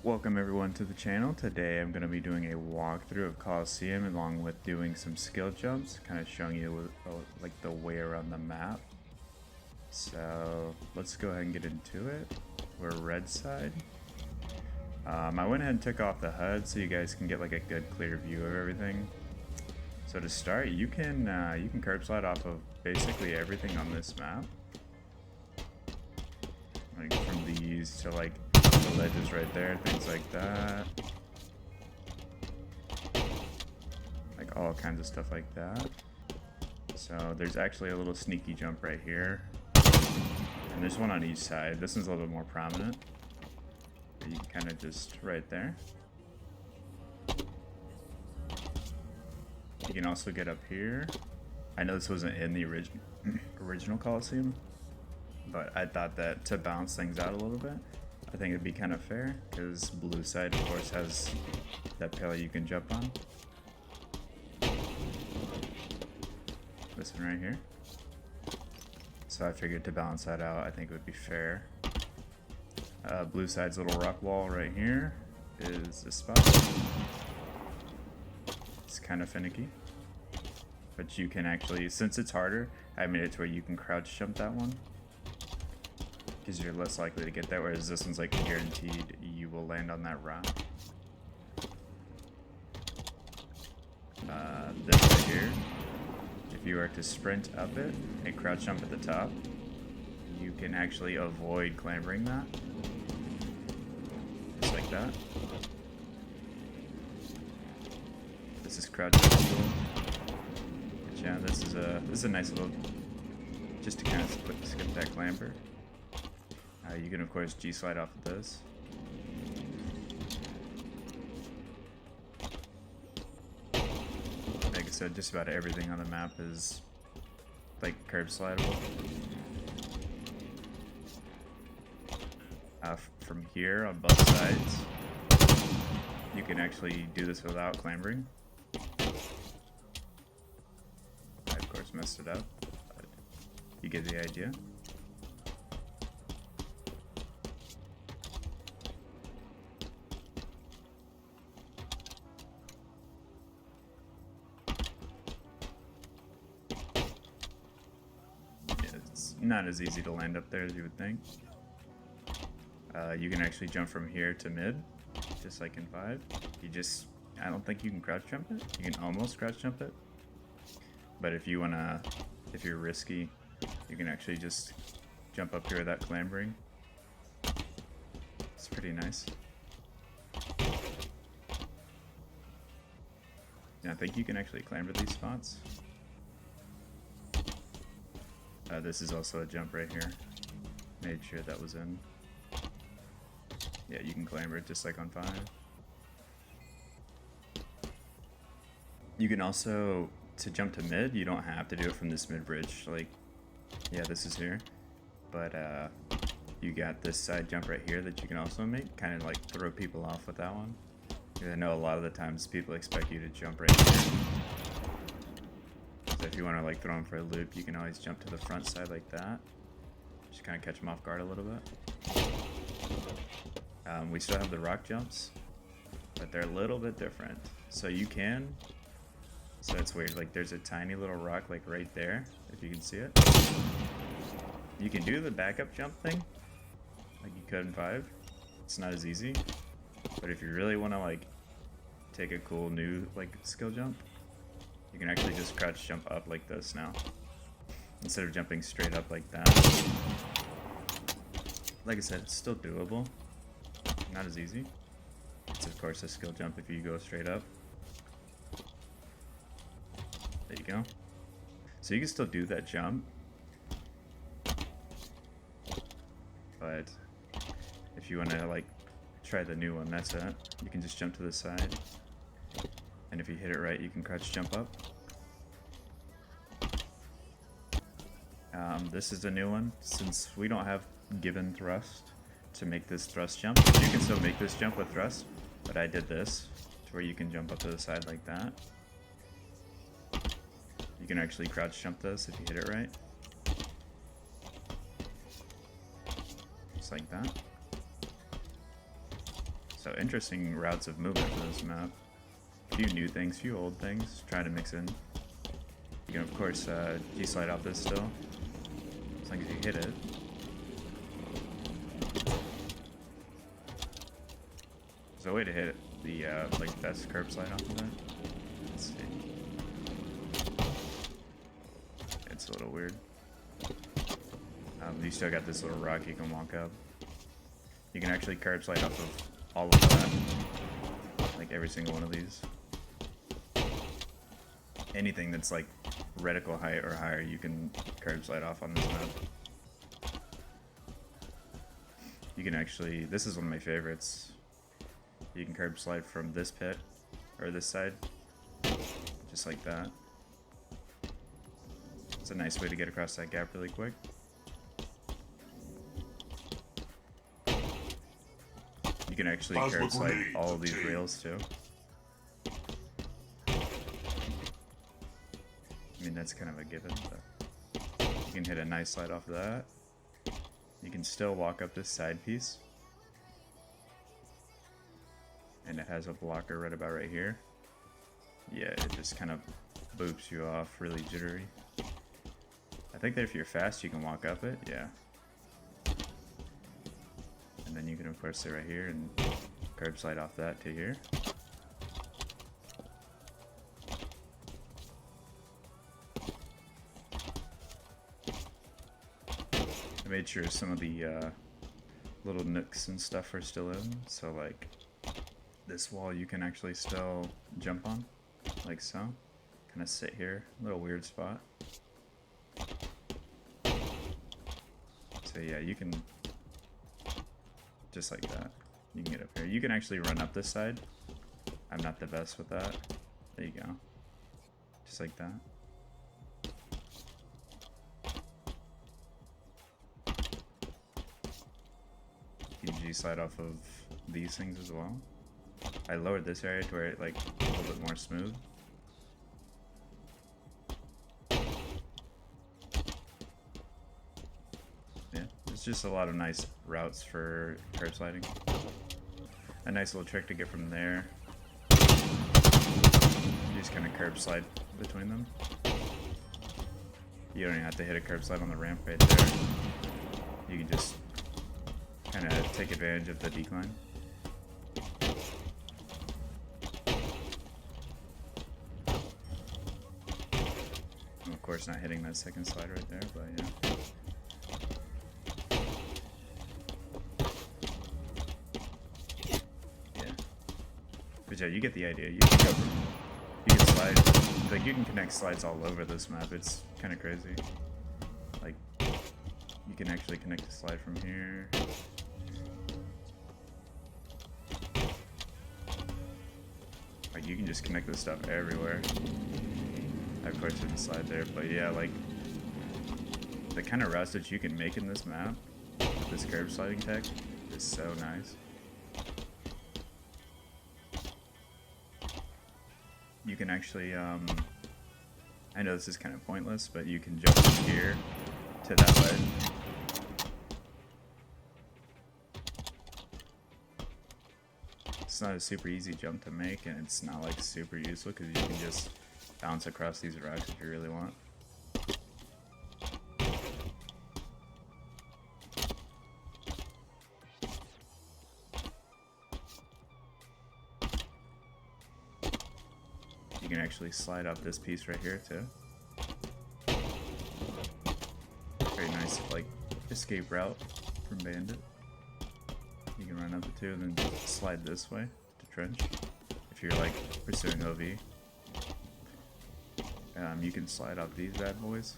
Welcome everyone to the channel. Today I'm going to be doing a walkthrough of Coliseum along with doing some skill jumps, kind of showing you like the way around the map. So let's go ahead and get into it. We're red side. I went ahead and took off the HUD so you guys can get like a good clear view of everything. So to start, you can curb slide off of basically everything on this map. Like from these to like the ledges right there, things like that. Like all kinds of stuff like that. So there's actually a little sneaky jump right here. And there's one on each side. This one's a little bit more prominent. But you can kind of just right there. You can also get up here. I know this wasn't in the original Coliseum, but I thought that to balance things out a little bit, I think it'd be kind of fair, because blue side of course has that pillar you can jump on. This one right here. So I figured to balance that out, I think it would be fair. Blue side's little rock wall right here is this spot. It's kind of finicky, but you can actually, since it's harder, I made it to where you can crouch jump that one, because you're less likely to get that, whereas this one's like guaranteed you will land on that rock. This right here, if you were to sprint up it and crouch jump at the top, you can actually avoid clambering that. Just like that. This is crouch jump tool. But yeah, this is a nice little, just to kind of skip that clamber. You can of course G-slide off of this. Like I said, just about everything on the map is like curb slidable. From here on both sides, you can actually do this without clambering. I of course messed it up, but you get the idea. Not as easy to land up there as you would think. You can actually jump from here to mid, just like in 5. I don't think you can crouch jump it. You can almost crouch jump it. But if you're risky, you can actually just jump up here without clambering. It's pretty nice. And I think you can actually clamber these spots. This is also a jump right here. Made sure that was in. Yeah, you can clamber it just like on 5. You can also, to jump to mid, you don't have to do it from this mid bridge. Like, yeah, this is here. But you got this side jump right here that you can also make. Kind of like throw people off with that one. Because I know a lot of the times people expect you to jump right here. So if you want to like throw them for a loop, you can always jump to the front side like that. Just kind of catch them off guard a little bit. We still have the rock jumps, but they're a little bit different. So you can, so it's weird, like there's a tiny little rock like right there, if you can see it. You can do the backup jump thing, like you could in 5. It's not as easy, but if you really want to like take a cool new like skill jump, you can actually just crouch jump up like this now, instead of jumping straight up like that. Like I said, it's still doable. Not as easy. It's of course a skill jump if you go straight up. There you go. So you can still do that jump, but if you want to like try the new one, that's it. You can just jump to the side. And if you hit it right, you can crouch jump up. This is the new one. Since we don't have given thrust to make this thrust jump, you can still make this jump with thrust, but I did this to where you can jump up to the side like that. You can actually crouch jump this if you hit it right. Just like that. So interesting routes of movement for this map. A few new things, few old things, trying to mix in. You can of course G-slide off this still, as long as you hit it. There's a way to hit the like best curb slide off of that. Let's see. It's a little weird. You still got this little rock you can walk up. You can actually curb slide off of all of that, like every single one of these. Anything that's like reticle height or higher, you can curb slide off on this map. You can actually, this is one of my favorites. You can curb slide from this pit, or this side, just like that. It's a nice way to get across that gap really quick. You can actually curb slide all of these rails too. I mean, that's kind of a given, but you can hit a nice slide off of that. You can still walk up this side piece. And it has a blocker right about right here. Yeah, it just kind of boops you off, really jittery. I think that if you're fast, you can walk up it, yeah. And then you can of course sit right here and curb slide off that to here. I made sure some of the little nooks and stuff are still in, so like this wall you can actually still jump on, like so. Kind of sit here, little weird spot. So yeah, you can, just like that, you can get up here. You can actually run up this side. I'm not the best with that. There you go. Just like that. You can G-slide off of these things as well. I lowered this area to where it like a little bit more smooth. Yeah, there's just a lot of nice routes for curb sliding. A nice little trick to get from there. You just kind of curb slide between them. You don't even have to hit a curb slide on the ramp right there. You can just kind of take advantage of the decline. And of course not hitting that second slide right there, but yeah. Yeah. But yeah, you get the idea. You can go from, you can slide, like you can connect slides all over this map. It's kind of crazy. Like you can actually connect a slide from here. Like you can just connect this stuff everywhere. I of course didn't slide there, but yeah, like the kind of routes that you can make in this map with this curb sliding tech is so nice. You can actually, I know this is kind of pointless, but you can jump from here to that side. It's not a super easy jump to make, and it's not like super useful because you can just bounce across these rocks if you really want. You can actually slide up this piece right here too. Very nice, like, escape route from Bandit. You can run up the two and then slide this way to trench if you're like pursuing OV. You can slide up these bad boys.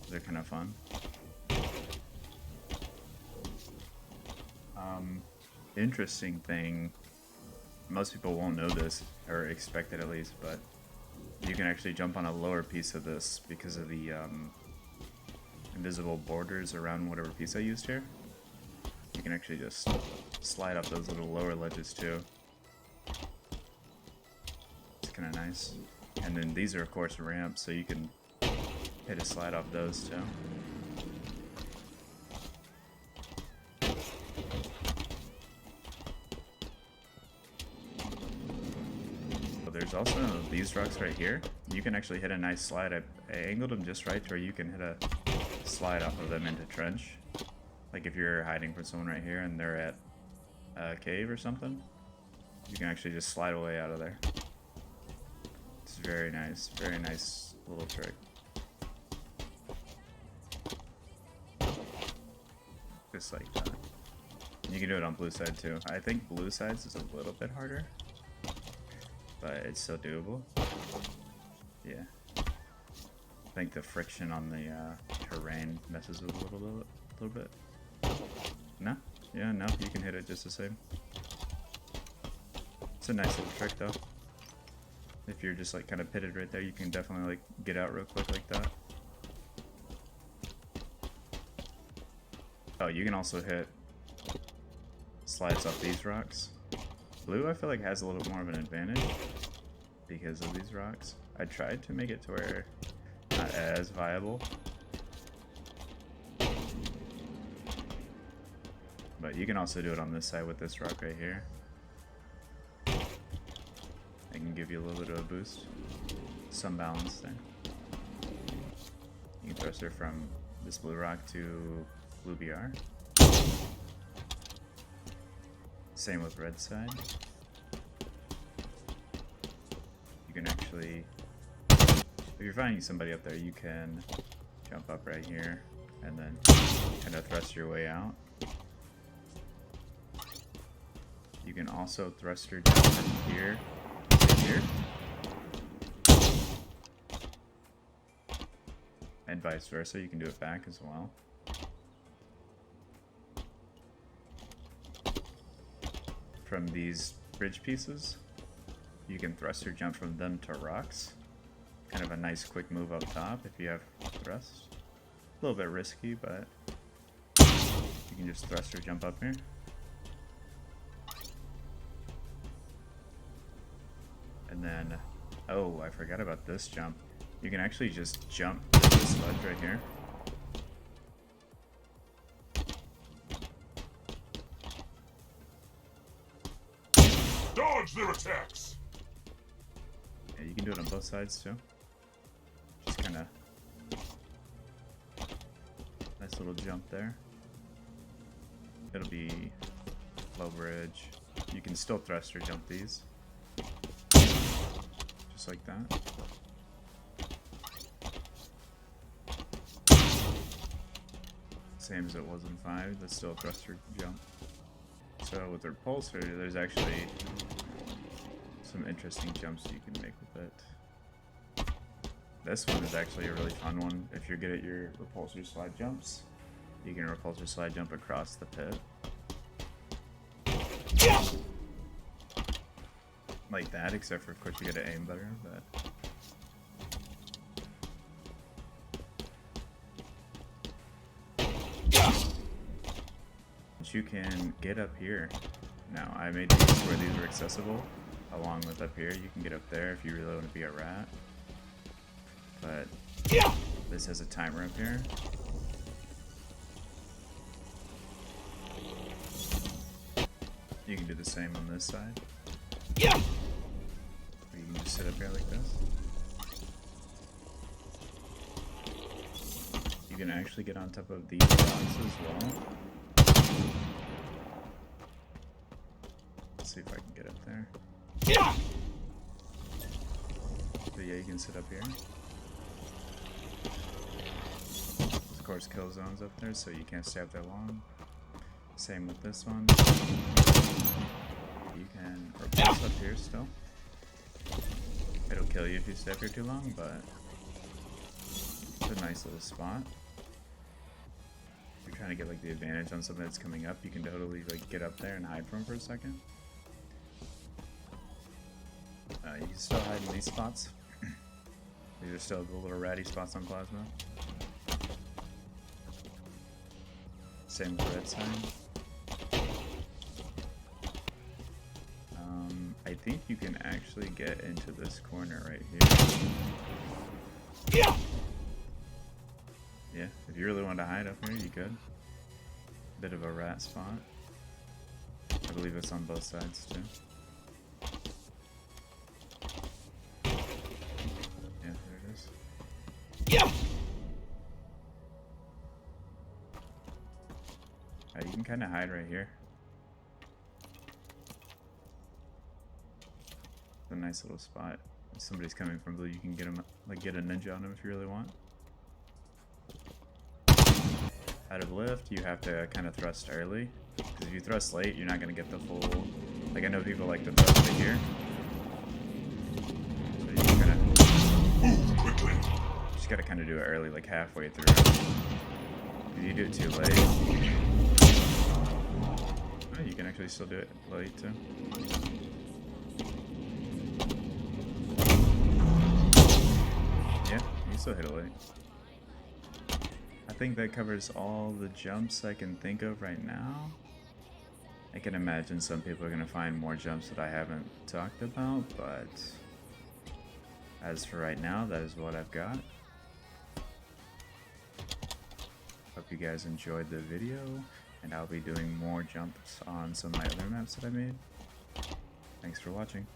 They're kind of fun. Interesting thing, most people won't know this, or expect it at least, but you can actually jump on a lower piece of this because of the invisible borders around whatever piece I used here. You can actually just slide up those little lower ledges too. It's kind of nice. And then these are of course ramps, so you can hit a slide off those too. there's also these rocks right here. You can actually hit a nice slide. I angled them just right to where you can hit a slide off of them into trench. Like if you're hiding from someone right here and they're at a cave or something, you can actually just slide away out of there. It's very nice little trick. Just like that. You can do it on blue side too. I think blue sides is a little bit harder, but it's still doable. Yeah. I think the friction on the terrain messes with it a little bit. No? Yeah, no, you can hit it just the same. It's a nice little trick though. If you're just like kind of pitted right there, you can definitely like get out real quick like that. Oh, you can also hit slides off these rocks. Blue, I feel like, has a little bit more of an advantage because of these rocks. I tried to make it to where not as viable, but you can also do it on this side with this rock right here. It can give you a little bit of a boost, some balance there. You can thrust her from this blue rock to blue BR. Same with red side. You can actually, if you're finding somebody up there, you can jump up right here and then kind of thrust your way out. You can also thrust your jump from here to here. And vice versa, you can do it back as well. From these bridge pieces, you can thrust or jump from them to rocks. Kind of a nice quick move up top if you have thrust. A little bit risky, but you can just thrust or jump up here. And then, oh, I forgot about this jump. You can actually just jump to this ledge right here. Dodge their attacks! Yeah, you can do it on both sides too. Just kind of nice little jump there. It'll be low bridge. You can still thrust or jump these. Just like that. Same as it was in 5, that's still a thrust or jump. So with the repulsor, there's actually some interesting jumps you can make with it. This one is actually a really fun one. If you're good at your repulsor slide jumps, you can repulsor slide jump across the pit. Like that, except for of course you gotta aim better, but you can get up here. Now, I made these where these are accessible, along with up here. You can get up there if you really want to be a rat. But this has a timer up here. You can do the same on this side. Or you can just sit up here like this. You can actually get on top of these rocks as well. Let's see if I can get up there. So yeah, you can sit up here. Of course, kill zones up there, so you can't stay up there long. Same with this one. You can repulse up here still. It'll kill you if you stay up here too long, but it's a nice little spot. If you're trying to get like the advantage on something that's coming up, you can totally like get up there and hide from it for a second. You can still hide in these spots. These are still the little ratty spots on Plasma. Same with red side. I think you can actually get into this corner right here. Yeah, if you really want to hide up here, you could. Bit of a rat spot. I believe it's on both sides too. kind of hide right here. It's a nice little spot. If somebody's coming from blue, you can get them, like get a ninja on them if you really want. Out of lift, you have to kind of thrust early. Because if you thrust late, you're not going to get the full... Like, I know people like to thrust it here. So you kind of... just got to kind of do it early, like halfway through. If you do it too late... Oh, you can actually still do it late, too. Yeah, you can still hit it late. I think that covers all the jumps I can think of right now. I can imagine some people are going to find more jumps that I haven't talked about, but as for right now, that is what I've got. Hope you guys enjoyed the video, and I'll be doing more jumps on some of my other maps that I made. Thanks for watching.